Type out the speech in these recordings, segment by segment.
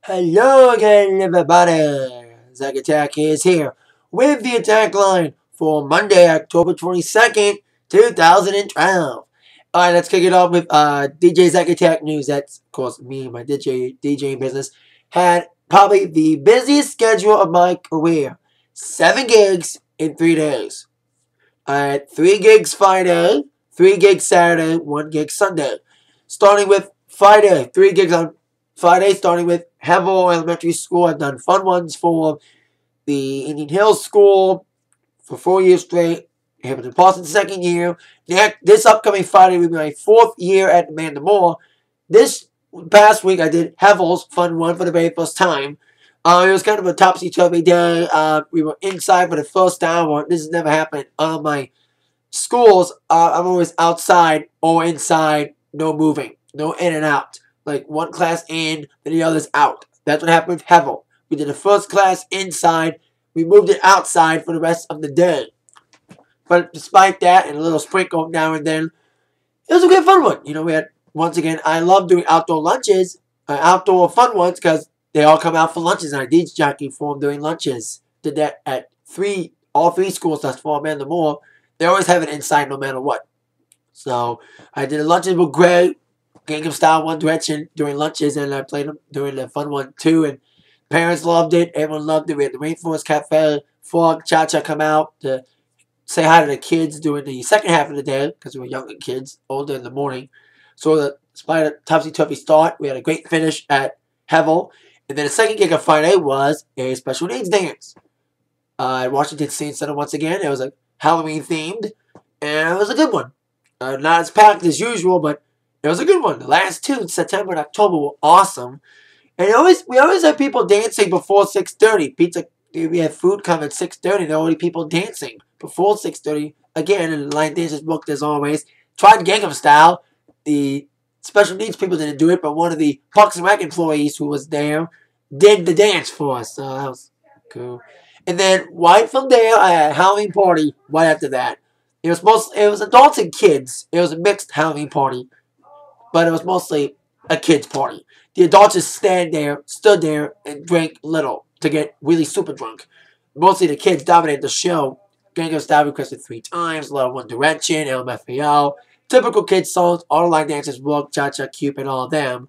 Hello again, everybody. Zach Attack is here with the attack line for Monday, October 22nd, 2012. Alright, let's kick it off with DJ Zach Attack news. That's, of course, me and my DJing business. Had probably the busiest schedule of my career. 7 gigs in 3 days. I had 3 gigs Friday, 3 gigs Saturday, 1 gig Sunday. Starting with Friday, 3 gigs on Friday, starting with Havel Elementary School. I've done fun ones for the Indian Hills School for 4 years straight. Hamilton Parsons' second year. This upcoming Friday will be my 4th year at Amanda Moore. This past week I did Havel's fun one for the very first time. It was kind of a topsy-turvy day. We were inside for the first hour. This has never happened on my schools. I'm always outside or inside, no moving, no in and out. Like one class in, then the other's out. That's what happened with Havel. We did the first class inside. We moved it outside for the rest of the day. But despite that, and a little sprinkle now and then, it was a good fun one. You know, we had, once again, I love doing outdoor lunches, outdoor fun ones, because they all come out for lunches, and I DJ jockey for them doing lunches. Did that at all three schools thus far, Amanda Moore. They always have it inside no matter what. So I did the lunches with Greg, Gangnam Style One Direction during lunches, and I played them during the fun one too. And parents loved it. Everyone loved it. We had the Rainforest Cafe, Frog, Cha-Cha come out to say hi to the kids during the second half of the day because we were younger kids, older in the morning. So despite a topsy-turvy start, we had a great finish at Havel. And then the second gig of Friday was a special needs dance at Washington State Center once again. It was a Halloween themed, and it was a good one. Not as packed as usual, but it was a good one. The last two, September and October, were awesome. And we always have people dancing before 6:30. We had food come at 6:30. There were already people dancing before 6:30. Again, and the line dancers booked as always. Tried Gangnam Style. The special needs people didn't do it, but one of the Parks and Rec employees who was there did the dance for us. So that was cool. And then right from there, I had a Halloween party right after that. It was adults and kids. It was a mixed Halloween party, but it was mostly a kids party. The adults just stood there, and drank little to get really super drunk. Mostly the kids dominated the show. Gangnam Style requested 3 times, Love One Direction, LMFAO. Typical kids songs, all the line dancers work, Cha-Cha, Cupid, all of them.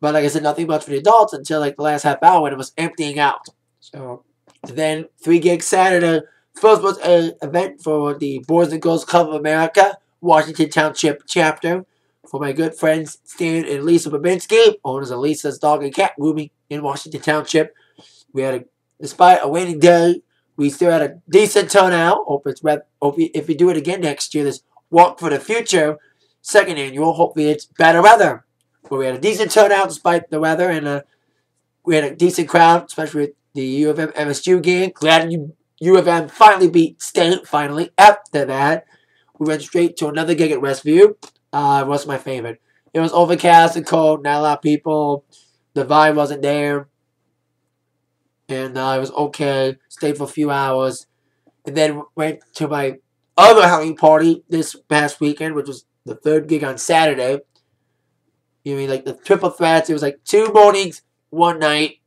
But like I said, nothing much for the adults until like the last half hour when it was emptying out. So then 3 gigs Saturday. First was an event for the Boys and Girls Club of America, Washington Township chapter, for my good friends Stan and Lisa Babinski, owners of Lisa's Dog and Cat Grooming in Washington Township. Despite a rainy day, we still had a decent turnout. If we do it again next year, this Walk for the Future, second annual, hopefully it's better weather. But we had a decent turnout despite the weather, and we had a decent crowd, especially with the U of M MSU game. Glad U of M finally beat State, finally. After that, we went straight to another gig at Westview. It was my favorite. It was overcast and cold, not a lot of people. The vibe wasn't there. And it was okay. Stayed for a few hours. And then went to my other Halloween party this past weekend, which was the 3rd gig on Saturday. You mean like the triple threats? It was like 2 mornings, 1 night,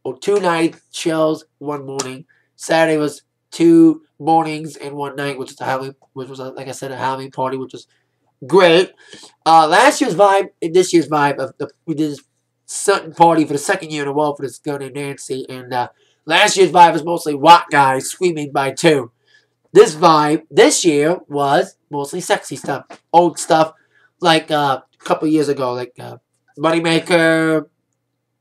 or 2 night shows, 1 morning. Saturday was 2 mornings and 1 night, which was like I said, a Halloween party, which was great. Last year's vibe and this year's vibe we did this certain party for the 2nd year in a row for this girl named Nancy, and last year's vibe was mostly rock guys screaming by 2. This vibe this year was mostly sexy stuff, old stuff, like a couple years ago, like Moneymaker,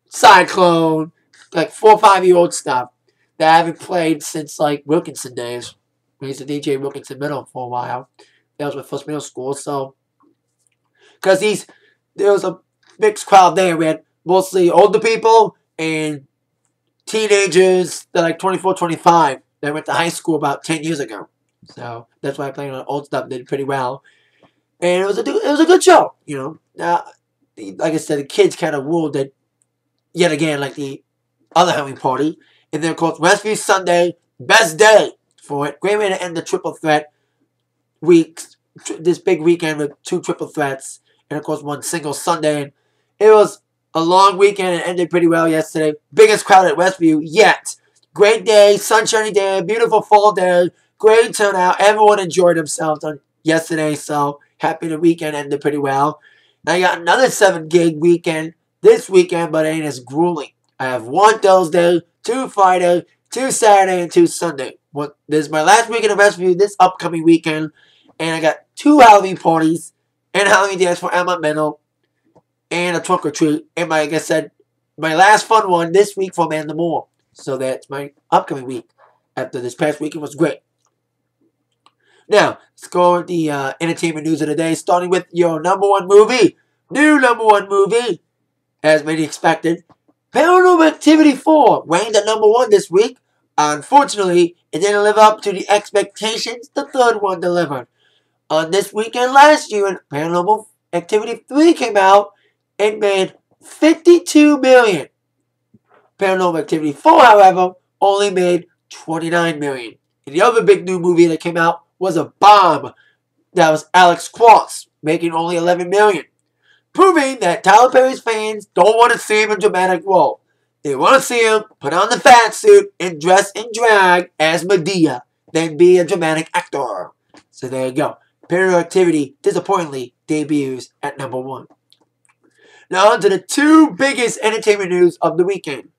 Cyclone, like 4 or 5-year-old stuff that I haven't played since like Wilkinson days. We used to DJ Wilkinson Middle for a while. That was my first middle school, so because there was a mixed crowd there. We had mostly older people and teenagers that are like 24, 25 that went to high school about 10 years ago. So that's why I played on old stuff. Did pretty well, and it was a good show. You know, like I said, the kids kind of ruled it yet again, like the other Halloween party. And then of course Westview Sunday, best day for it. Great way to end the triple threat weeks. This big weekend with 2 triple threats, and of course 1 single Sunday. And it was a long weekend and ended pretty well yesterday. Biggest crowd at Westview yet. Great day, sunshiny day, beautiful fall day, great turnout. Everyone enjoyed themselves on yesterday, so happy the weekend ended pretty well. And I got another 7-gig weekend this weekend, but it ain't as grueling. I have 1 Thursday, 2 Friday, 2 Saturday, and 2 Sunday. This is my last weekend of Westview this upcoming weekend, and I got 2 Halloween parties and Halloween dance for Emma Mennel and a trunk or treat. And like I said, my last fun one this week for Amanda Moore. So that's my upcoming week. After this past weekend was great. Now, let's go with the entertainment news of the day, starting with your #1 movie. New #1 movie, as many expected. Paranormal Activity 4 ranked at #1 this week. Unfortunately, it didn't live up to the expectations the third one delivered. On this weekend last year, when Paranormal Activity 3 came out, it made $52 million. Paranormal Activity 4, however, only made $29 million. And the other big new movie that came out was a bomb. That was Alex Cross, making only $11 million. Proving that Tyler Perry's fans don't want to see him in a dramatic role. They want to see him put on the fat suit and dress in drag as Medea, then be a dramatic actor. So there you go. Paranormal Activity, disappointingly, debuts at #1. Now on to the 2 biggest entertainment news of the weekend.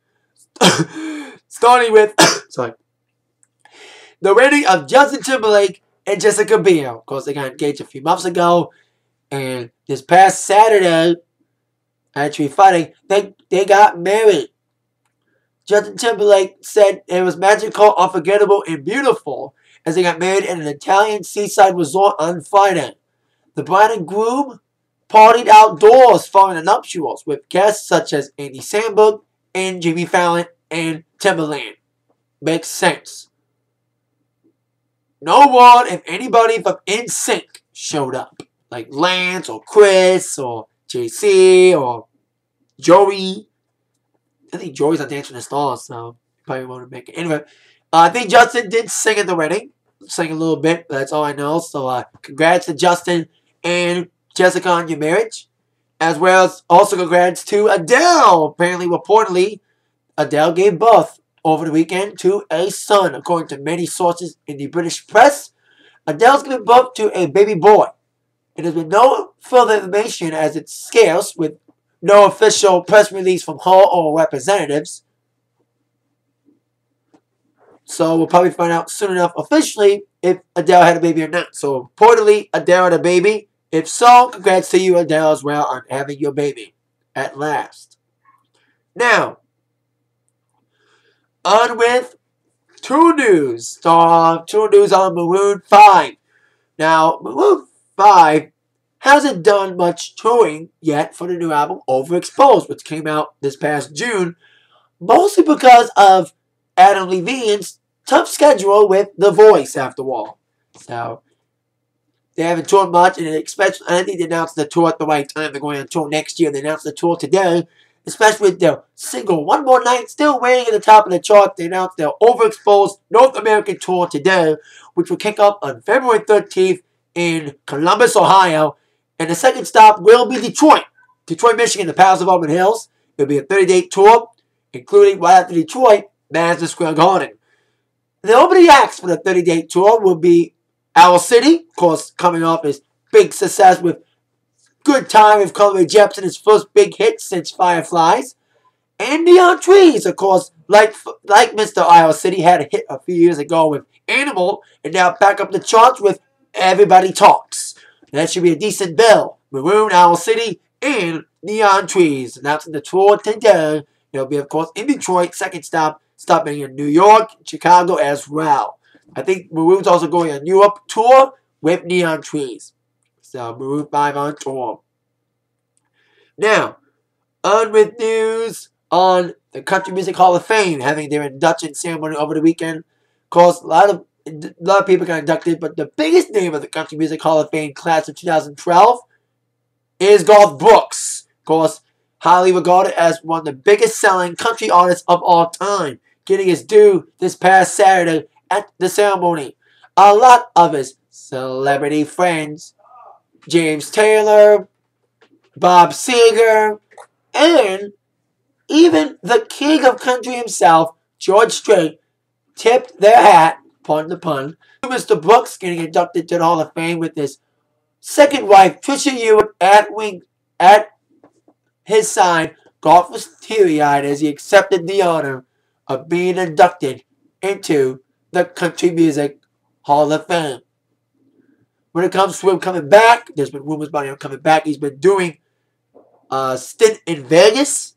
Starting with the wedding of Justin Timberlake and Jessica Biel. Of course, they got engaged a few months ago. And this past Saturday, actually Friday, they got married. Justin Timberlake said it was magical, unforgettable, and beautiful as they got married in an Italian seaside resort on Friday. The bride and groom partied outdoors following the nuptials with guests such as Andy Samberg and Jimmy Fallon and Timberland. Makes sense. No one, if anybody from NSYNC showed up. Like Lance or Chris or JC or Joey. I think Joey's on Dancing with the Stars, so probably won't make it. Anyway, I think Justin did sing at the wedding. Sang a little bit, but that's all I know. So congrats to Justin and Jessica on your marriage. As well as also congrats to Adele. Apparently, reportedly, Adele gave birth over the weekend to a son. According to many sources in the British press, Adele's giving birth to a baby boy. There's been no further information as it's scarce, with no official press release from her or representatives. So we'll probably find out soon enough officially if Adele had a baby or not. So reportedly, Adele had a baby. If so, congrats to you, Adele, as well, on having your baby at last. Now, on with 2 news. 2 news on Maroon 5. Now, Maroon 5 hasn't done much touring yet for the new album Overexposed, which came out this past June, mostly because of Adam Levine's tough schedule with The Voice after all. So they haven't toured much, and especially I think they announced the tour at the right time. They're going on tour next year. They announced the tour today, especially with their single One More Night still waiting at the top of the chart. They announced their Overexposed North American tour today, which will kick off on February 13th in Columbus, Ohio. And the second stop will be Detroit. Detroit, Michigan, the Palace of Auburn Hills. It'll be a 30-date tour, including right after Detroit, Madison Square Garden. The opening acts for the 30-date tour will be Owl City, of course, coming off his big success with Good Time with Carly Rae Jepsen, his first big hit since Fireflies. And Neon Trees, of course, like Mr. Iowa City, had a hit a few years ago with Animal, and now back up the charts with Everybody Talks. That should be a decent bill. Maroon, Owl City, and Neon Trees. Announcing the tour today. It'll be, of course, in Detroit. Second stop, stopping in New York, Chicago as well. I think Maroon's also going on Europe tour with Neon Trees. So, Maroon 5 on tour. Now, on with news on the Country Music Hall of Fame having their induction ceremony over the weekend. Of course, a lot of people got inducted, but the biggest name of the Country Music Hall of Fame class of 2012 is Garth Brooks. Of course, highly regarded as one of the biggest selling country artists of all time, getting his due this past Saturday at the ceremony. A lot of his celebrity friends, James Taylor, Bob Seger, And even the king of country himself, George Strait, tipped their hat, pardon the pun, to Mr. Brooks getting inducted to the Hall of Fame with his second wife, Trisha Ewart, at his side. Golf was teary-eyed as he accepted the honor of being inducted into the Country Music Hall of Fame. When it comes to him coming back, there's been rumors about him coming back. He's been doing a stint in Vegas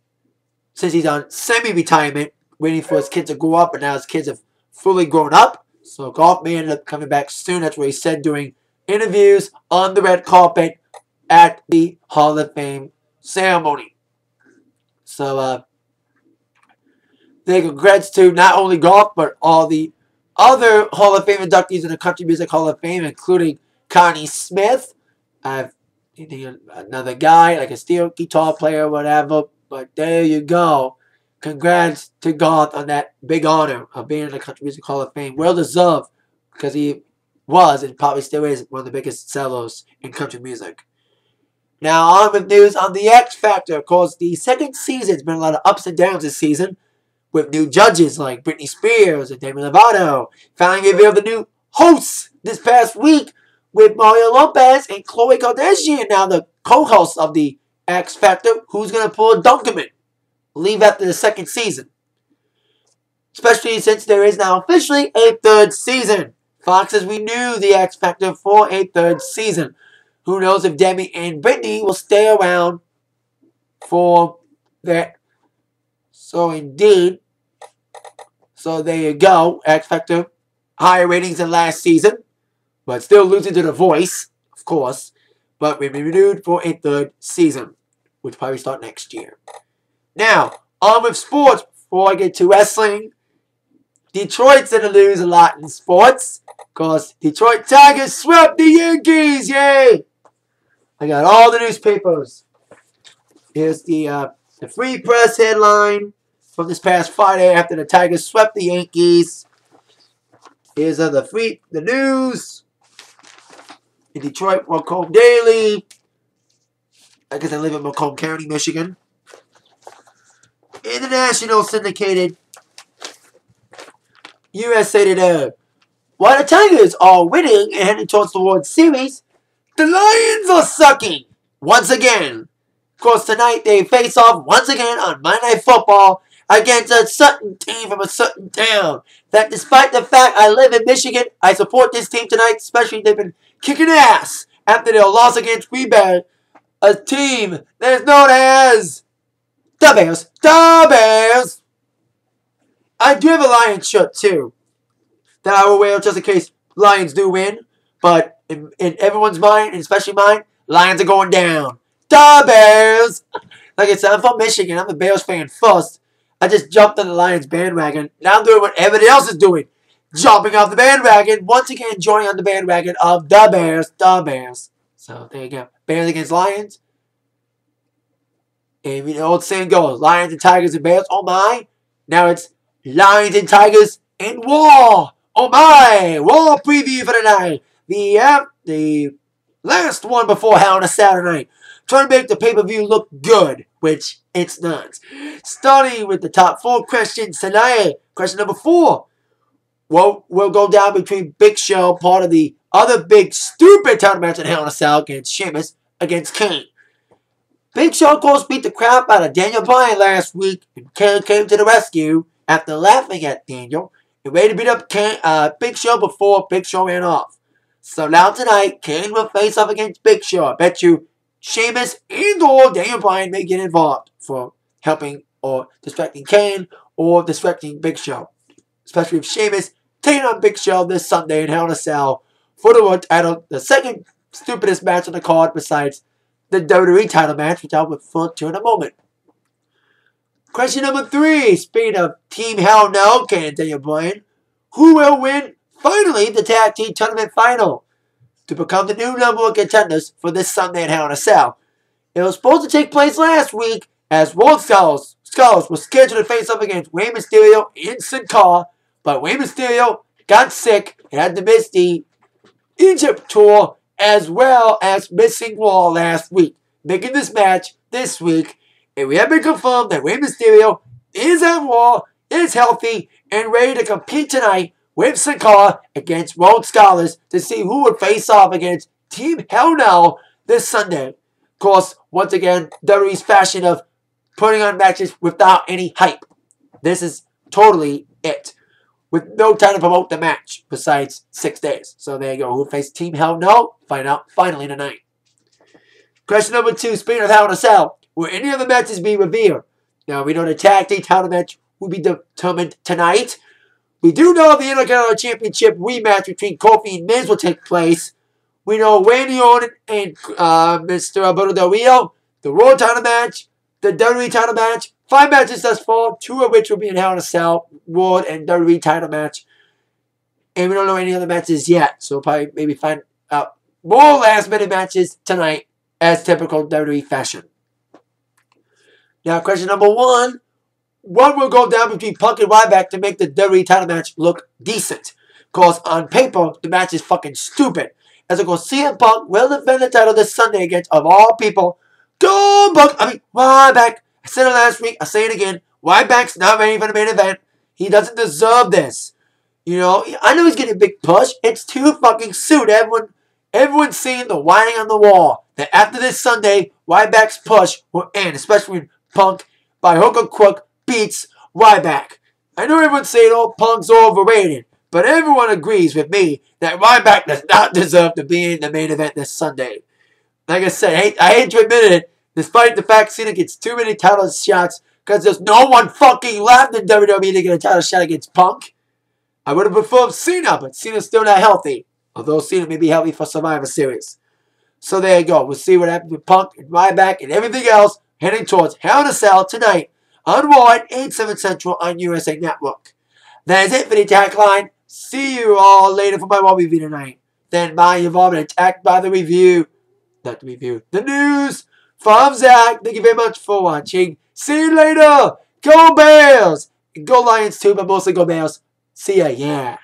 since he's on semi-retirement, waiting for his kids to grow up, but now his kids have fully grown up. So Golf may end up coming back soon. That's what he said during interviews on the red carpet at the Hall of Fame ceremony. So, congrats to not only Golf, but all the other Hall of Fame inductees in the Country Music Hall of Fame, including Connie Smith, another guy, like a steel guitar player or whatever. But there you go. Congrats to Garth on that big honor of being in the Country Music Hall of Fame. Well deserved, because he was and probably still is one of the biggest sellers in country music. Now on with news on the X Factor. Of course, the second season's been a lot of ups and downs this season, with new judges like Britney Spears and Demi Lovato. Finally revealed the new hosts this past week, with Mario Lopez and Khloe Kardashian now the co-hosts of the X Factor. Who's going to pull a Dunkerman? Leave after the second season. Especially since there is now officially a third season. Fox has renewed the X Factor for a third season. Who knows if Demi and Britney will stay around for that. So indeed. So there you go. X Factor. Higher ratings than last season. But still losing to The Voice, of course. But we've been renewed for a third season, which will probably start next year. Now, on with sports. Before I get to wrestling, Detroit's going to lose a lot in sports, because Detroit Tigers swept the Yankees. Yay! I got all the newspapers. Here's the Free Press headline from this past Friday after the Tigers swept the Yankees. Here's the news. In Detroit, Macomb Daily. I guess I live in Macomb County, Michigan. International syndicated USA Today. While the Tigers are winning and heading towards the World Series, the Lions are sucking once again. Of course, tonight they face off once again on Monday Night Football against a certain team from a certain town. That despite the fact I live in Michigan, I support this team tonight, especially they've been kicking ass after their loss against Green Bay, a team that is known as the Bears. The Bears. I do have a Lions shirt too that I will wear just in case Lions do win. But in everyone's mind, and especially mine, Lions are going down. The Bears. Like I said, I'm from Michigan. I'm a Bears fan first. I just jumped on the Lions bandwagon. Now I'm doing what everybody else is doing. Jumping off the bandwagon. Once again, joining on the bandwagon of the Bears. The Bears. So, there you go. Bears against Lions. And you know, old saying goes, Lions and Tigers and Bears. Oh, my. Now it's Lions and Tigers in war. Oh, my. War preview for tonight. The last one before Hell in a Saturday night. Trying to make the pay-per-view look good, which it's not. Starting with the top 4 questions tonight. Question number 4. Well, we'll go down between Big Show, part of the other big stupid title match in Hell in a Cell against Sheamus against Kane. Big Show, of course, beat the crap out of Daniel Bryan last week, and Kane came to the rescue after laughing at Daniel and ready to beat up Big Show before Big Show ran off. So now tonight, Kane will face off against Big Show. I bet you Sheamus and or Daniel Bryan may get involved for helping or distracting Kane or distracting Big Show. Especially with Sheamus taking on Big Show this Sunday in Hell in a Cell for the world title. The second stupidest match on the card besides the WWE title match, which I'll refer to in a moment. Question number 3. Speaking of Team Hell No, Kane and Daniel Bryan, who will win finally the Tag Team Tournament Final to become the new number 1 contenders for this Sunday in Hell in a Cell? It was supposed to take place last week as World Skulls was scheduled to face up against Rey Mysterio and Sin Cara, but Rey Mysterio got sick and had to miss the Egypt tour as well as missing Raw last week, making this match this week And we have been confirmed that Rey Mysterio is at Raw, is healthy, and ready to compete tonight with Sin Cara against Rhodes Scholars to see who would face off against Team Hell No this Sunday. Of course, once again, WWE's fashion of putting on matches without any hype. This is totally it. With no time to promote the match besides 6 days. So there you go. Who faced Team Hell No? Find out finally tonight. Question number 2. Speaking of Hell in a Cell, will any of the matches be revealed? Now, we know the tag team title match will be determined tonight. We do know the Intercontinental Championship rematch between Kofi and Miz will take place. We know Randy Orton and Mr. Alberto Del Rio, the Raw title match, the WWE title match. 5 matches thus far, 2 of which will be in Hell in a Cell, Raw and WWE title match. And we don't know any other matches yet, so we'll probably maybe find out more last-minute matches tonight, as typical WWE fashion. Now, question number 1. What will go down between Punk and Ryback to make the WWE title match look decent? Because on paper, the match is fucking stupid. As of course, CM Punk will defend the title this Sunday against, of all people, Ryback. I said it last week. I say it again. Ryback's not ready for the main event. He doesn't deserve this. You know, I know he's getting a big push. It's too fucking soon. Everyone's seeing the writing on the wall that after this Sunday, Ryback's push will end, especially when Punk, by hook or crook, beats Ryback. I know everyone's saying, oh, Punk's overrated, but everyone agrees with me that Ryback does not deserve to be in the main event this Sunday. Like I said, I hate to admit it, despite the fact Cena gets too many title shots because there's no one fucking left in WWE to get a title shot against Punk. I would have preferred Cena, but Cena's still not healthy. Although Cena may be healthy for Survivor Series. So there you go. We'll see what happens with Punk and Ryback and everything else heading towards Hell in a Cell tonight on Raw at 8, 7 Central on USA Network. That is it for the Atakline. See you all later for my Raw review tonight. Then by involved and attacked by the review. Not the review. The news. From Zach. Thank you very much for watching. See you later. Go Bears. And go Lions too, but mostly go Bears. See ya. Yeah.